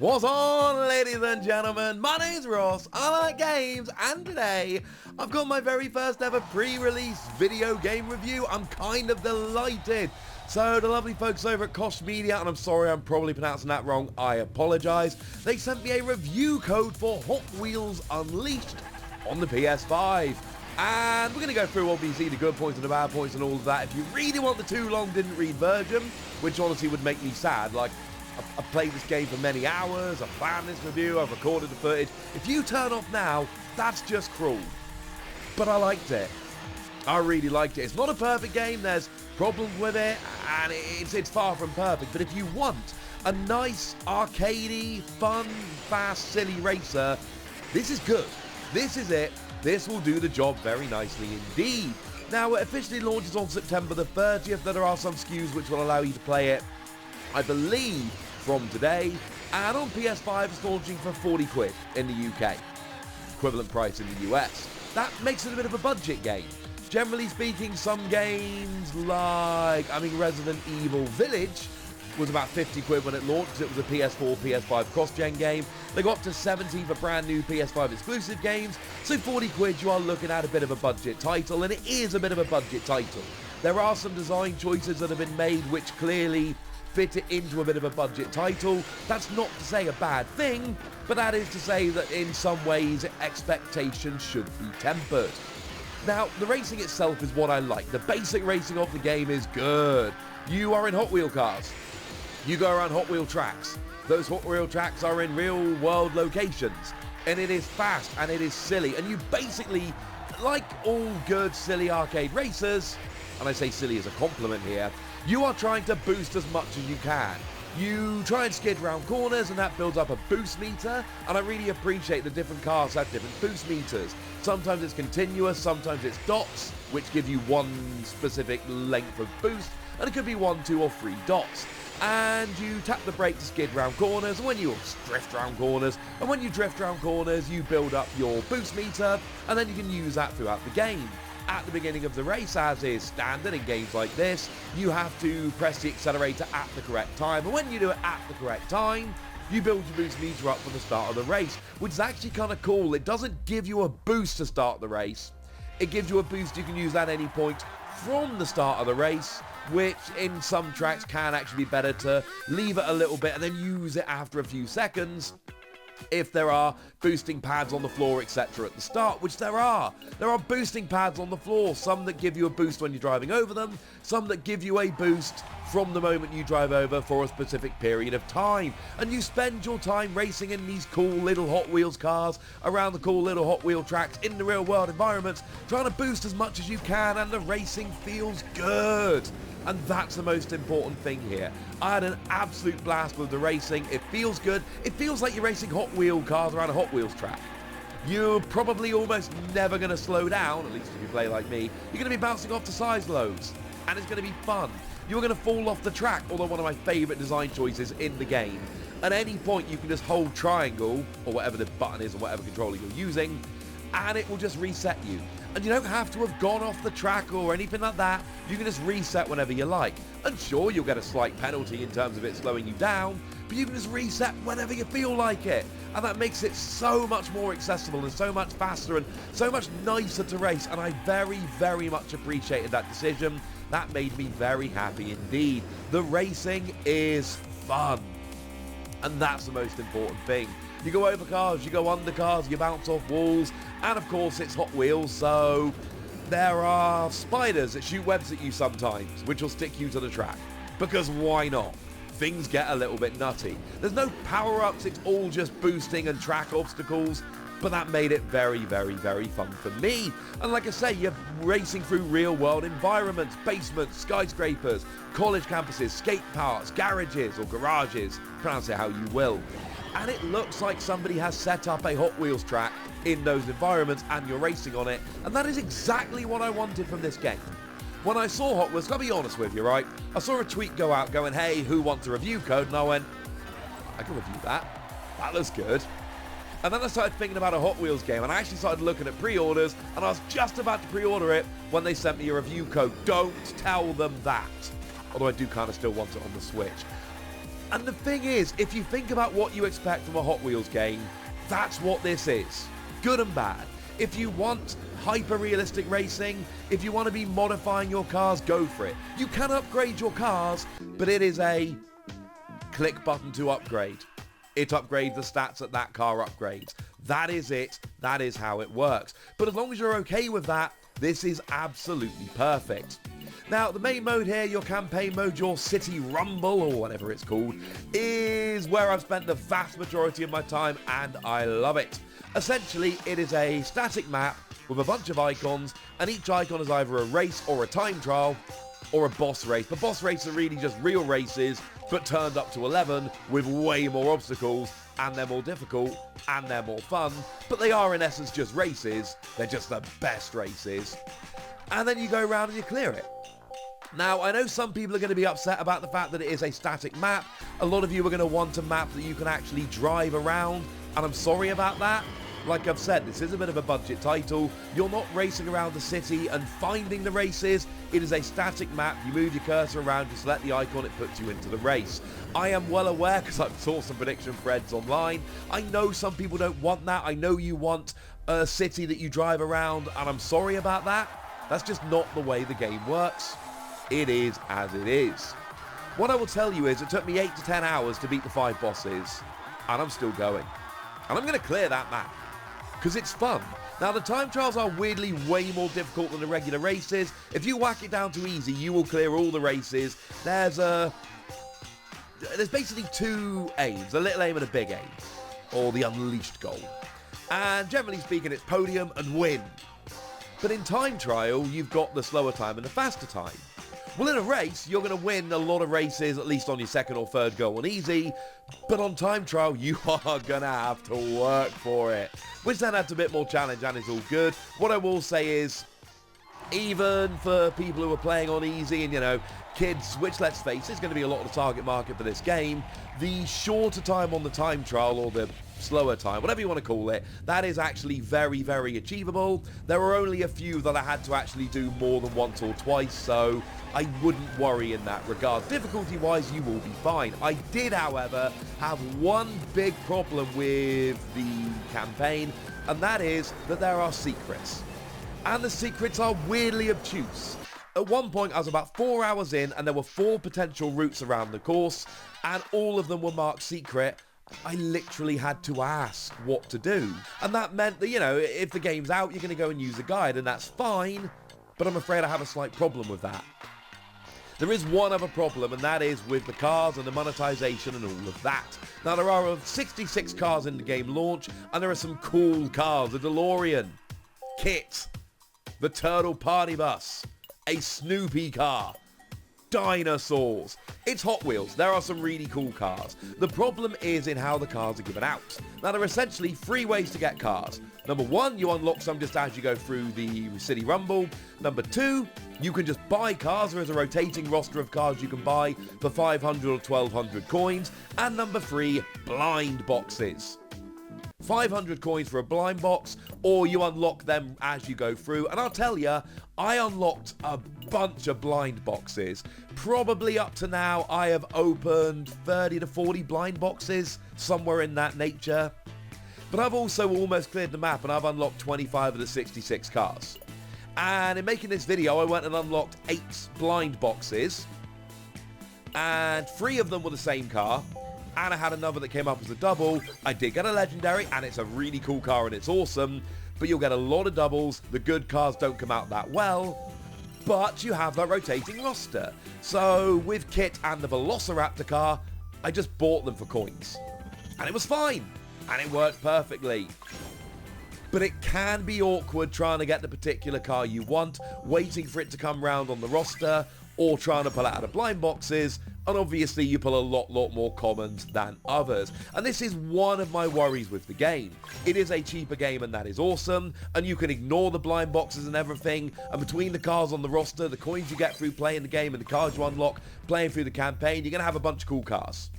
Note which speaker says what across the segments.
Speaker 1: What's on, ladies and gentlemen? My name's Ross, I like games, and today I've got my very first ever pre-release video game review. I'm kind of delighted. So the lovely folks over at Koch Media, and I'm sorry I'm probably pronouncing that wrong, I apologise, they sent me a review code for Hot Wheels Unleashed on the PS5. And we're going to go through obviously the good points and the bad points and all of that. If you really want the too long didn't read version, which honestly would make me sad, like I've played this game for many hours, I've planned this review, I've recorded the footage. If you turn off now, that's just cruel. But I liked it. I really liked it. It's not a perfect game, there's problems with it, and it's far from perfect. But if you want a nice, arcadey, fun, fast, silly racer, this is good. This is it. This will do the job very nicely indeed. Now, it officially launches on September the 30th. There are some SKUs which will allow you to play it, I believe, from today. And on PS5, it's launching for 40 quid in the UK. Equivalent price in the US. That makes it a bit of a budget game. Generally speaking, some games like, Resident Evil Village was about 50 quid when it launched because it was a PS4, PS5 cross-gen game. They got up to 70 for brand new PS5 exclusive games. So 40 quid, you are looking at a bit of a budget title, and it is a bit of a budget title. There are some design choices that have been made which clearly fit it into a bit of a budget title. That's not to say a bad thing, but that is to say that in some ways expectations should be tempered. Now, the racing itself is what I like. The basic racing of the game is good. You are in Hot Wheel cars. You go around Hot Wheel tracks. Those Hot Wheel tracks are in real world locations. And it is fast and it is silly. And you basically, like all good silly arcade racers, and I say silly as a compliment here, you are trying to boost as much as you can. You try and skid around corners and that builds up a boost meter, and I really appreciate the different cars have different boost meters. Sometimes it's continuous, sometimes it's dots, which give you one specific length of boost, and it could be 1, 2 or 3 dots. And you tap the brake to skid around corners, and when you drift around corners, and when you drift around corners, you build up your boost meter, and then you can use that throughout the game. At the beginning of the race, as is standard in games like this, you have to press the accelerator at the correct time, and when you do it at the correct time, you build your boost meter up for the start of the race, which is actually kind of cool. It doesn't give you a boost to start the race, it gives you a boost you can use at any point from the start of the race, which in some tracks can actually be better to leave it a little bit and then use it after a few seconds if there are boosting pads on the floor, etc. at the start, which there are. There are boosting pads on the floor, some that give you a boost when you're driving over them, some that give you a boost from the moment you drive over for a specific period of time. And you spend your time racing in these cool little Hot Wheels cars around the cool little Hot Wheel tracks in the real world environments, trying to boost as much as you can, and the racing feels good. And that's the most important thing here. I had an absolute blast with the racing. It feels good. It feels like you're racing Hot Wheel cars around a Hot Wheels track. You're probably almost never going to slow down, at least if you play like me. You're going to be bouncing off the size loads, and it's going to be fun. You're going to fall off the track, although one of my favourite design choices in the game. At any point, you can just hold triangle, or whatever the button is, or whatever controller you're using, and it will just reset you. And you don't have to have gone off the track or anything like that. You can just reset whenever you like. And sure, you'll get a slight penalty in terms of it slowing you down, but you can just reset whenever you feel like it. And that makes it so much more accessible and so much faster and so much nicer to race. And I very, very much appreciated that decision. That made me very happy indeed. The racing is fun. And that's the most important thing. You go over cars, you go under cars, you bounce off walls, and of course it's Hot Wheels, so there are spiders that shoot webs at you sometimes, which will stick you to the track. Because why not? Things get a little bit nutty. There's no power-ups, it's all just boosting and track obstacles, but that made it very, very, very fun for me. And like I say, you're racing through real-world environments, basements, skyscrapers, college campuses, skate parks, garages or garages, pronounce it how you will. And it looks like somebody has set up a Hot Wheels track in those environments and you're racing on it, and that is exactly what I wanted from this game. When I saw Hot Wheels, I'll be honest with you, right? I saw a tweet go out going, hey, who wants a review code? And I went, I can review that. That looks good. And then I started thinking about a Hot Wheels game, and I actually started looking at pre-orders, and I was just about to pre-order it when they sent me a review code. Don't tell them that. Although I do kind of still want it on the Switch. And the thing is, if you think about what you expect from a Hot Wheels game, that's what this is. Good and bad. If you want hyper-realistic racing, if you want to be modifying your cars, go for it. You can upgrade your cars, but it is a click button to upgrade. It upgrades the stats that car upgrades. That is it. That is how it works. But as long as you're okay with that, this is absolutely perfect. Now, the main mode here, your campaign mode, your City Rumble, or whatever it's called, is where I've spent the vast majority of my time, and I love it. Essentially, it is a static map with a bunch of icons, and each icon is either a race or a time trial, or a boss race. The boss races are really just real races, but turned up to 11 with way more obstacles, and they're more difficult, and they're more fun, but they are in essence just races. They're just the best races. And then you go around and you clear it. Now, I know some people are going to be upset about the fact that it is a static map. A lot of you are going to want a map that you can actually drive around, and I'm sorry about that. Like I've said, this is a bit of a budget title. You're not racing around the city and finding the races. It is a static map. You move your cursor around, you select the icon, it puts you into the race. I am well aware, because I saw some prediction threads online. I know some people don't want that. I know you want a city that you drive around, and I'm sorry about that. That's just not the way the game works. It is as it is. What I will tell you is it took me 8 to 10 hours to beat the 5 bosses, and I'm still going. And I'm going to clear that map, because it's fun. Now, the time trials are weirdly way more difficult than the regular races. If you whack it down to easy, you will clear all the races. There's basically 2 aims, a little aim and a big aim, or the unleashed goal. And generally speaking, it's podium and win. But in time trial, you've got the slower time and the faster time. Well, in a race, you're going to win a lot of races, at least on your second or third go on easy, but on time trial, you are going to have to work for it, which then adds a bit more challenge, and it's all good. What I will say is, even for people who are playing on easy and, you know, kids, which, let's face it, is going to be a lot of the target market for this game, the shorter time on the time trial, or the slower time, whatever you want to call it, that is actually very, very achievable. There were only a few that I had to actually do more than once or twice, so I wouldn't worry in that regard. Difficulty-wise, you will be fine. I did, however, have one big problem with the campaign, and that is that there are secrets. And the secrets are weirdly obtuse. At one point, I was about 4 hours in, and there were 4 potential routes around the course, and all of them were marked secret. I literally had to ask what to do. And that meant that, you know, if the game's out, you're going to go and use a guide, and that's fine, but I'm afraid I have a slight problem with that. There is one other problem, and that is with the cars and the monetization and all of that. Now, there are 66 cars in the game launch, and there are some cool cars. The DeLorean, Kit, the Turtle Party Bus, a Snoopy car, dinosaurs. It's Hot Wheels. There are some really cool cars. The problem is in how the cars are given out. Now, there are essentially 3 ways to get cars. Number 1, you unlock some just as you go through the City Rumble. Number 2, you can just buy cars. There is a rotating roster of cars you can buy for 500 or 1200 coins. And number 3, blind boxes. 500 coins for a blind box, or you unlock them as you go through. And I'll tell you, I unlocked a bunch of blind boxes. Probably up to now, I have opened 30 to 40 blind boxes, somewhere in that nature. But I've also almost cleared the map, and I've unlocked 25 of the 66 cars. And in making this video, I went and unlocked 8 blind boxes, and 3 of them were the same car. And I had another that came up as a double. I did get a legendary, and it's a really cool car, and it's awesome. But you'll get a lot of doubles. The good cars don't come out that well, but you have that rotating roster. So with Kit and the Velociraptor car, I just bought them for coins. And it was fine. And it worked perfectly. But it can be awkward trying to get the particular car you want, waiting for it to come round on the roster, or trying to pull it out of blind boxes. And obviously you pull a lot more commons than others. And this is one of my worries with the game. It is a cheaper game, and that is awesome. And you can ignore the blind boxes and everything. And between the cars on the roster, the coins you get through playing the game, and the cars you unlock playing through the campaign, you're going to have a bunch of cool cars.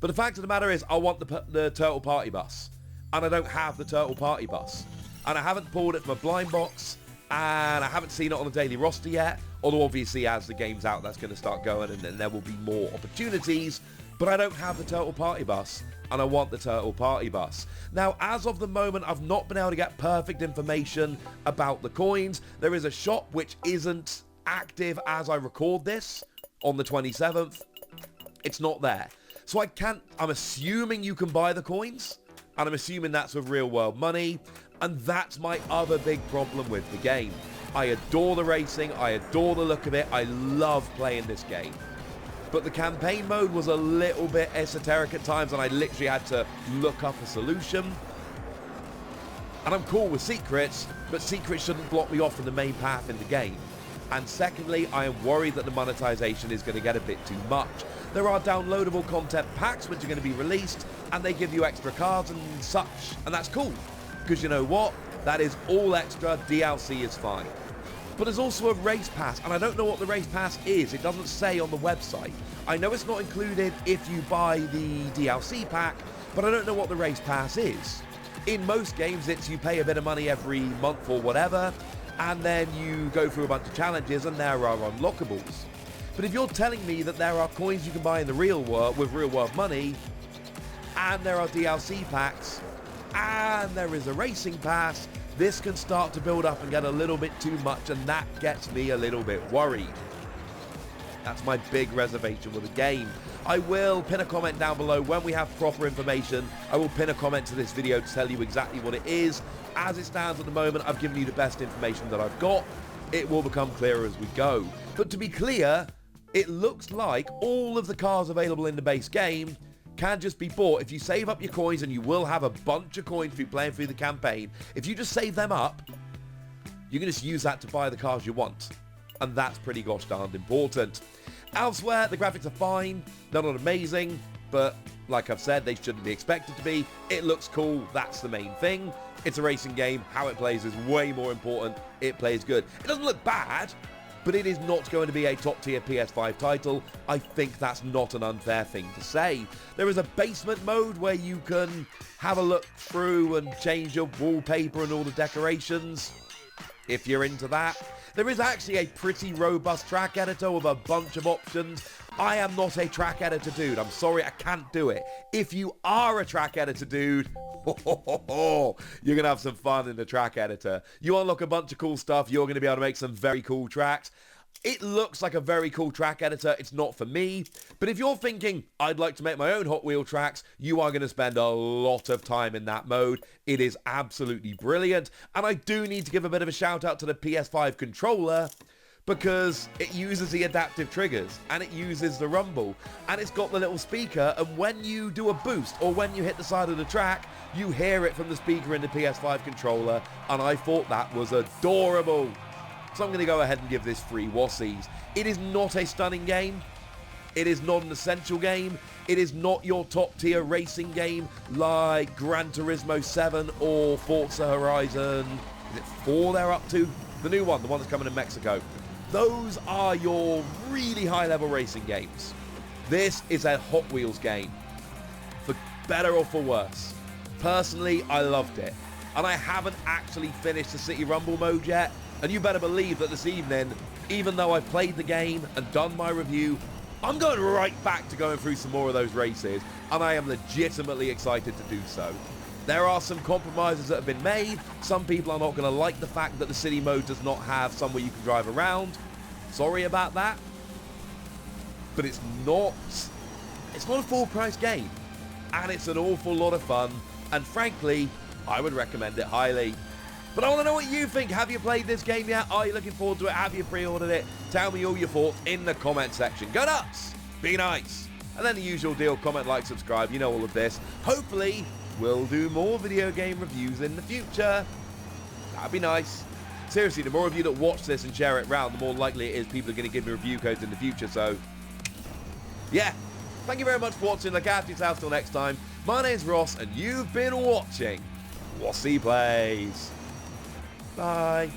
Speaker 1: But the fact of the matter is, I want the Turtle Party Bus. And I don't have the Turtle Party Bus. And I haven't pulled it from a blind box. And I haven't seen it on the daily roster yet. Although obviously as the game's out, that's going to start going, and then there will be more opportunities. but I don't have the Turtle Party Bus, and I want the Turtle Party Bus. Now, as of the moment, I've not been able to get perfect information about the coins. There is a shop which isn't active as I record this on the 27th. It's not there. So I'm assuming you can buy the coins, and I'm assuming that's with real world money, and that's my other big problem with the game. I adore the racing, I adore the look of it, I love playing this game. But the campaign mode was a little bit esoteric at times, and I literally had to look up a solution. And I'm cool with secrets, but secrets shouldn't block me off from the main path in the game. And secondly, I am worried that the monetization is going to get a bit too much. There are downloadable content packs which are going to be released, and they give you extra cards and such, and that's cool. Because you know what? That is all extra, DLC is fine. But there's also a race pass, and I don't know what the race pass is. It doesn't say on the website. I know it's not included if you buy the DLC pack, but I don't know what the race pass is. In most games, it's you pay a bit of money every month or whatever, and then you go through a bunch of challenges, and there are unlockables. But if you're telling me that there are coins you can buy in the real world with real world money, and there are DLC packs, and there is a racing pass, this can start to build up and get a little bit too much, and that gets me a little bit worried. That's my big reservation with the game. I will pin a comment down below when we have proper information. I will pin a comment to this video to tell you exactly what it is. As it stands at the moment, I've given you the best information that I've got. It will become clearer as we go. But to be clear, it looks like all of the cars available in the base game can just be bought. If you save up your coins, and you will have a bunch of coins through playing through the campaign, if you just save them up, you can just use that to buy the cars you want. And that's pretty gosh darned important. Elsewhere, the graphics are fine. They're not amazing, but like I've said, they shouldn't be expected to be. It looks cool. That's the main thing. It's a racing game. How it plays is way more important. It plays good. It doesn't look bad, but it is not going to be a top-tier PS5 title. I think that's not an unfair thing to say. There is a basement mode where you can have a look through and change your wallpaper and all the decorations, if you're into that. There is actually a pretty robust track editor with a bunch of options. I am not a track editor dude. I'm sorry, I can't do it. If you are a track editor dude, you're going to have some fun in the track editor. You unlock a bunch of cool stuff. You're going to be able to make some very cool tracks. It looks like a very cool track editor. It's not for me. But if you're thinking, I'd like to make my own Hot Wheel tracks, you are going to spend a lot of time in that mode. It is absolutely brilliant. And I do need to give a bit of a shout out to the PS5 controller, because it uses the adaptive triggers, and it uses the rumble, and it's got the little speaker, and when you do a boost or when you hit the side of the track, you hear it from the speaker in the PS5 controller, and I thought that was adorable. So I'm going to go ahead and give this 3 Wassies. It is not a stunning game. It is not an essential game. It is not your top tier racing game like Gran Turismo 7 or Forza Horizon. Is it 4 they're up to? The new one, the one that's coming in Mexico. Those are your really high-level racing games. This is a Hot Wheels game, for better or for worse. Personally, I loved it. And I haven't actually finished the City Rumble mode yet, and you better believe that this evening, even though I've played the game and done my review, I'm going right back to going through some more of those races, and I am legitimately excited to do so. There are some compromises that have been made. Some people are not going to like the fact that the city mode does not have somewhere you can drive around. Sorry about that. But it's not a full price game. And it's an awful lot of fun. And frankly, I would recommend it highly. But I want to know what you think. Have you played this game yet? Are you looking forward to it? Have you pre-ordered it? Tell me all your thoughts in the comment section. Go nuts! Be nice! And then the usual deal, comment, like, subscribe. You know all of this. Hopefully, we'll do more video game reviews in the future. That'd be nice. Seriously, the more of you that watch this and share it around, the more likely it is people are going to give me review codes in the future. So, yeah. Thank you very much for watching. Look after yourselves till next time. My name's Ross, and you've been watching Wossie Plays. Bye.